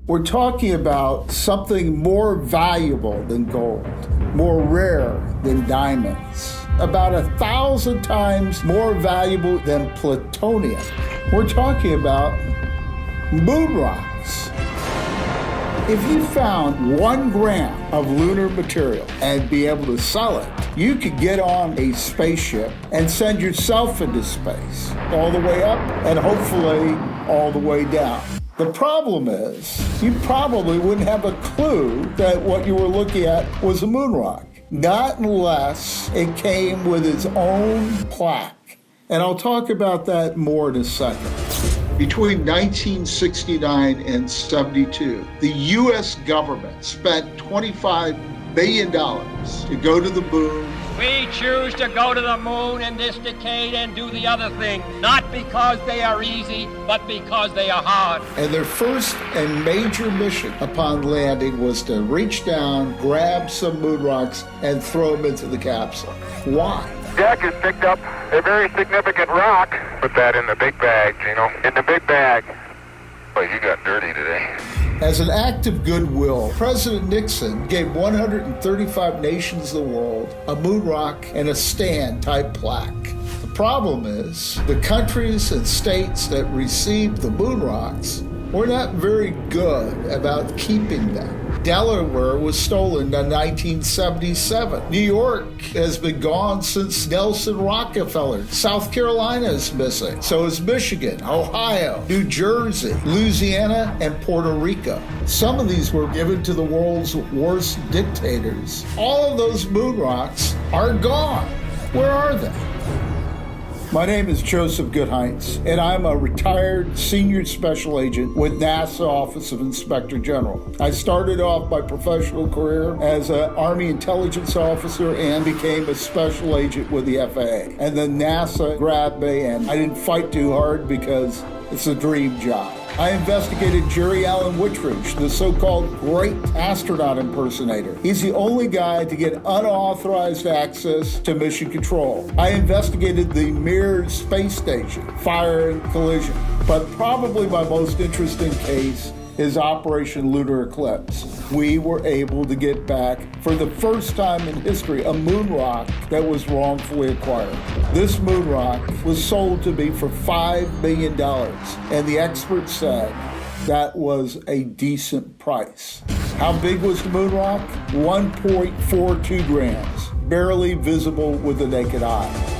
We're talking about something more valuable than gold, more rare than diamonds, about 1,000 times more valuable than plutonium. We're talking about moon rocks. If you found 1 gram of lunar material and be able to sell it, you could get on a spaceship and send yourself into space, all the way up and hopefully all the way down. The problem is, you probably wouldn't have a clue that what you were looking at was a moon rock, not unless it came with its own plaque. And I'll talk about that more in a second. Between 1969 and 72, the U.S. government spent $25 billion to go to the moon. We choose to go to the moon in this decade and do the other thing, not because they are easy, but because they are hard. And their first and major mission upon landing was to reach down, grab some moon rocks, and throw them into the capsule. Why? Jack has picked up a very significant rock. Put that in the big bag, Gino. In the big bag. Boy, you got dirty today. As an act of goodwill, President Nixon gave 135 nations of the world a moon rock and a stand-type plaque. The problem is, the countries and states that received the moon rocks were not very good about keeping them. Delaware was stolen in 1977. New York has been gone since Nelson Rockefeller. South Carolina is missing. So is Michigan, Ohio, New Jersey, Louisiana, and Puerto Rico. Some of these were given to the world's worst dictators. All of those moon rocks are gone. Where are they? My name is Joseph Goodheinz, and I'm a retired senior special agent with NASA Office of Inspector General. I started off my professional career as an Army intelligence officer and became a special agent with the FAA. And then NASA grabbed me, and I didn't fight too hard because it's a dream job. I investigated Jerry Allen Whitridge, the so-called great astronaut impersonator. He's the only guy to get unauthorized access to mission control. I investigated the Mir space station, fire and collision. But probably my most interesting case is Operation Lunar Eclipse. We were able to get back, for the first time in history, a moon rock that was wrongfully acquired. This moon rock was sold to me for $5 million, and the experts said that was a decent price. How big was the moon rock? 1.42 grams, barely visible with the naked eye.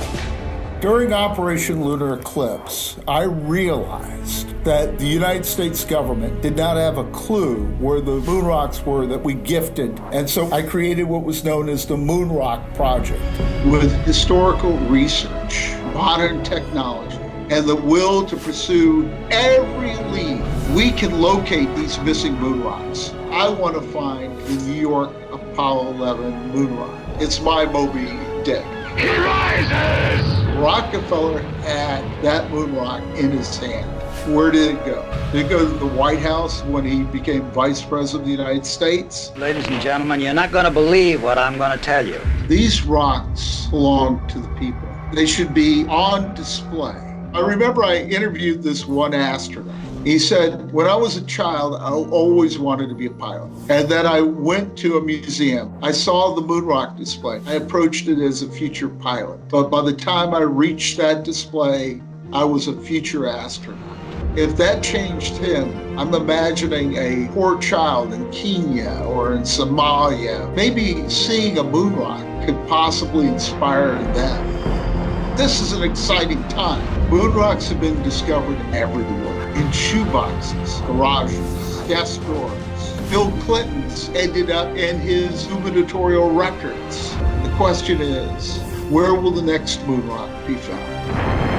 During Operation Lunar Eclipse, I realized that the United States government did not have a clue where the moon rocks were that we gifted. And so I created what was known as the Moon Rock Project. With historical research, modern technology, and the will to pursue every lead, we can locate these missing moon rocks. I want to find the New York Apollo 11 moon rock. It's my Moby Dick. He rises! Rockefeller had that moon rock in his hand. Where did it go? Did it go to the White House when he became Vice President of the United States? Ladies and gentlemen, you're not going to believe what I'm going to tell you. These rocks belong to the people. They should be on display. I remember I interviewed this one astronaut. He said, when I was a child, I always wanted to be a pilot. And then I went to a museum. I saw the moon rock display. I approached it as a future pilot. But by the time I reached that display, I was a future astronaut. If that changed him, I'm imagining a poor child in Kenya or in Somalia. Maybe seeing a moon rock could possibly inspire them. This is an exciting time. Moon rocks have been discovered everywhere. In shoeboxes, garages, desk drawers. Bill Clinton's ended up in his gubernatorial records. The question is, where will the next moon rock be found?